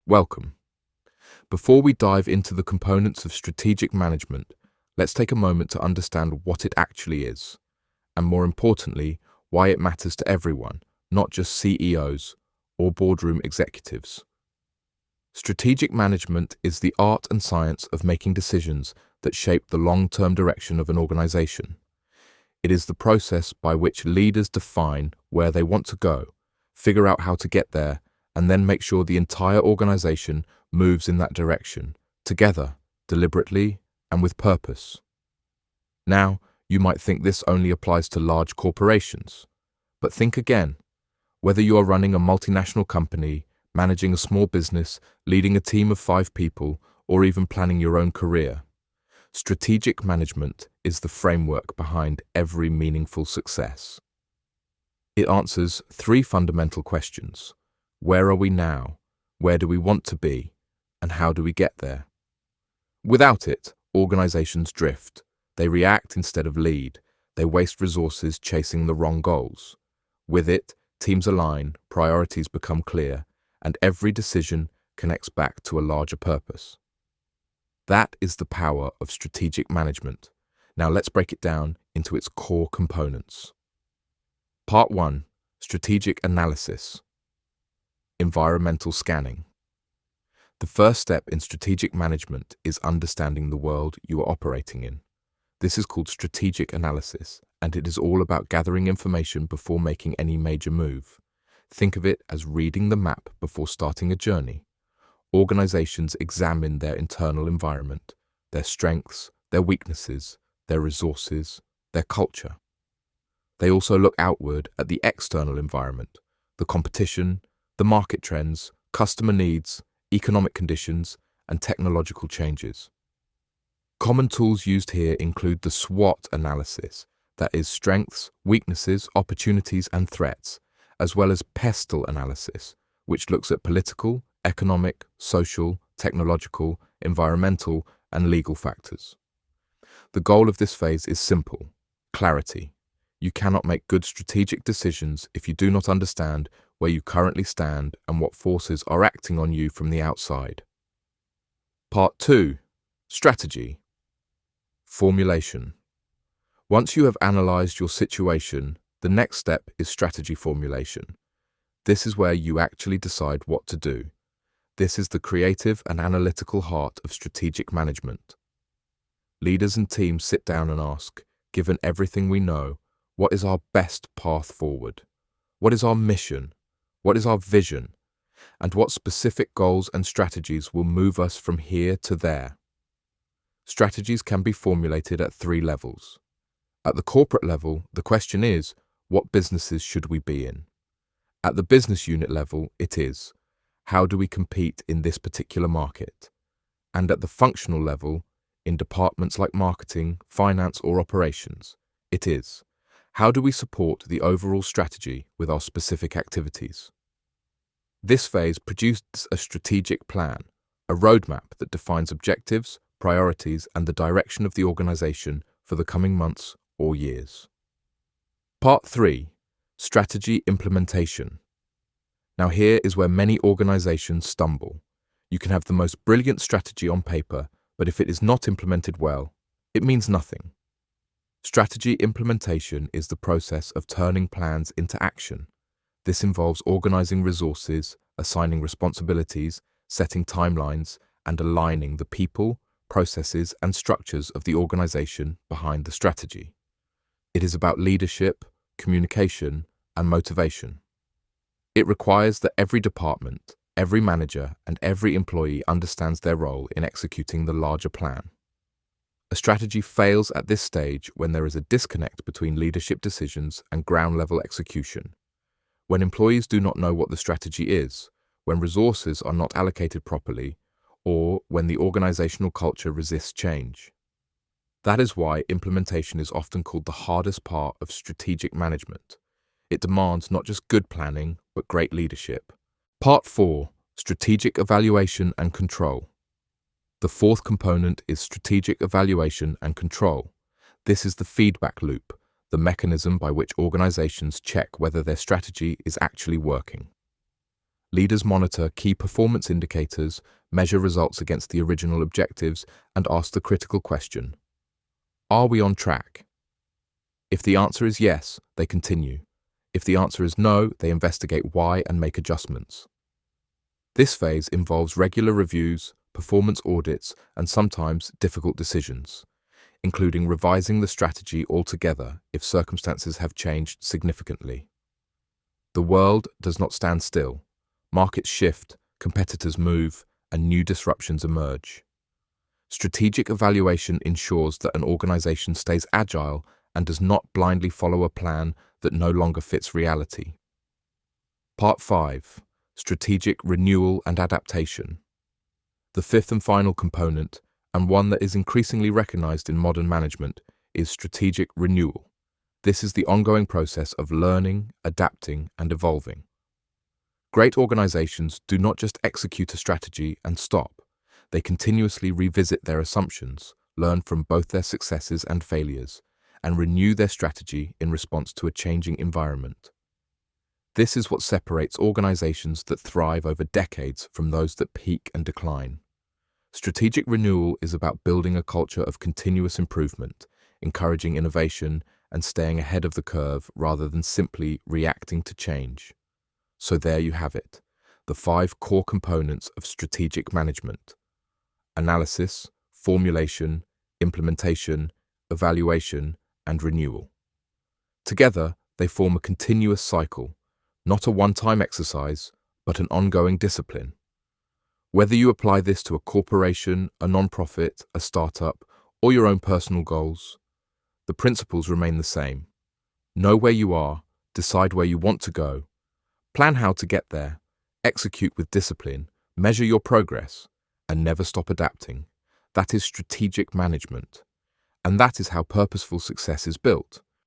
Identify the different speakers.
Speaker 1: Welcome. Before we dive into the components of strategic management, let's take a moment to understand what it actually is, and more importantly, why it matters to everyone, not just CEOs or boardroom executives. Strategic management is the art and science of making decisions that shape the long-term direction of an organization. It is the process by which leaders define where they want to go, figure out how to get there, and then make sure the entire organization moves in that direction, together, deliberately, and with purpose. Now, you might think this only applies to large corporations. But think again. Whether you are running a multinational company, managing a small business, leading a team of 5 people, or even planning your own career, strategic management is the framework behind every meaningful success. It answers 3 fundamental questions. Where are we now? Where do we want to be? And how do we get there? Without it, organizations drift. They react instead of lead. They waste resources chasing the wrong goals. With it, teams align, priorities become clear, and every decision connects back to a larger purpose. That is the power of strategic management. Now let's break it down into its core components. Part 1. Strategic analysis. Environmental scanning. The first step in strategic management is understanding the world you are operating in. This is called strategic analysis, and it is all about gathering information before making any major move. Think of it as reading the map before starting a journey. Organizations examine their internal environment, their strengths, their weaknesses, their resources, their culture. They also look outward at the external environment, the competition, the market trends, customer needs, economic conditions, and technological changes. Common tools used here include the SWOT analysis, that is strengths, weaknesses, opportunities, and threats, as well as PESTEL analysis, which looks at political, economic, social, technological, environmental, and legal factors. The goal of this phase is simple: clarity. You cannot make good strategic decisions if you do not understand where you currently stand and what forces are acting on you from the outside. Part 2. Strategy. Formulation. Once you have analyzed your situation, the next step is strategy formulation. This is where you actually decide what to do. This is the creative and analytical heart of strategic management. Leaders and teams sit down and ask, given everything we know, what is our best path forward? What is our mission? What is our vision? And what specific goals and strategies will move us from here to there? Strategies can be formulated at 3 levels. At the corporate level, the question is, what businesses should we be in? At the business unit level, it is, how do we compete in this particular market? And at the functional level, in departments like marketing, finance, or operations, it is, how do we support the overall strategy with our specific activities? This phase produces a strategic plan, a roadmap that defines objectives, priorities, and the direction of the organization for the coming months or years. Part 3. Strategy implementation. Now here is where many organizations stumble. You can have the most brilliant strategy on paper, but if it is not implemented well, it means nothing. Strategy implementation is the process of turning plans into action. This involves organizing resources, assigning responsibilities, setting timelines, and aligning the people, processes, and structures of the organization behind the strategy. It is about leadership, communication, and motivation. It requires that every department, every manager, and every employee understands their role in executing the larger plan. A strategy fails at this stage when there is a disconnect between leadership decisions and ground-level execution. When employees do not know what the strategy is, when resources are not allocated properly, or when the organizational culture resists change. That is why implementation is often called the hardest part of strategic management. It demands not just good planning, but great leadership. Part 4. Strategic evaluation and control. The 4th component is strategic evaluation and control. This is the feedback loop, the mechanism by which organizations check whether their strategy is actually working. Leaders monitor key performance indicators, measure results against the original objectives, and ask the critical question: are we on track? If the answer is yes, they continue. If the answer is no, they investigate why and make adjustments. This phase involves regular reviews, performance audits, and sometimes difficult decisions, including revising the strategy altogether if circumstances have changed significantly. The world does not stand still. Markets shift, competitors move, and new disruptions emerge. Strategic evaluation ensures that an organization stays agile and does not blindly follow a plan that no longer fits reality. Part 5. Strategic renewal and adaptation. The fifth and final component, and one that is increasingly recognized in modern management, is strategic renewal. This is the ongoing process of learning, adapting, and evolving. Great organizations do not just execute a strategy and stop. They continuously revisit their assumptions, learn from both their successes and failures, and renew their strategy in response to a changing environment. This is what separates organizations that thrive over decades from those that peak and decline. Strategic renewal is about building a culture of continuous improvement, encouraging innovation, and staying ahead of the curve rather than simply reacting to change. So there you have it, the 5 core components of strategic management: analysis, formulation, implementation, evaluation, and renewal. Together, they form a continuous cycle, not a one-time exercise, but an ongoing discipline. Whether you apply this to a corporation, a non-profit, a startup, or your own personal goals, the principles remain the same. Know where you are, decide where you want to go, plan how to get there, execute with discipline, measure your progress, and never stop adapting. That is strategic management. And that is how purposeful success is built.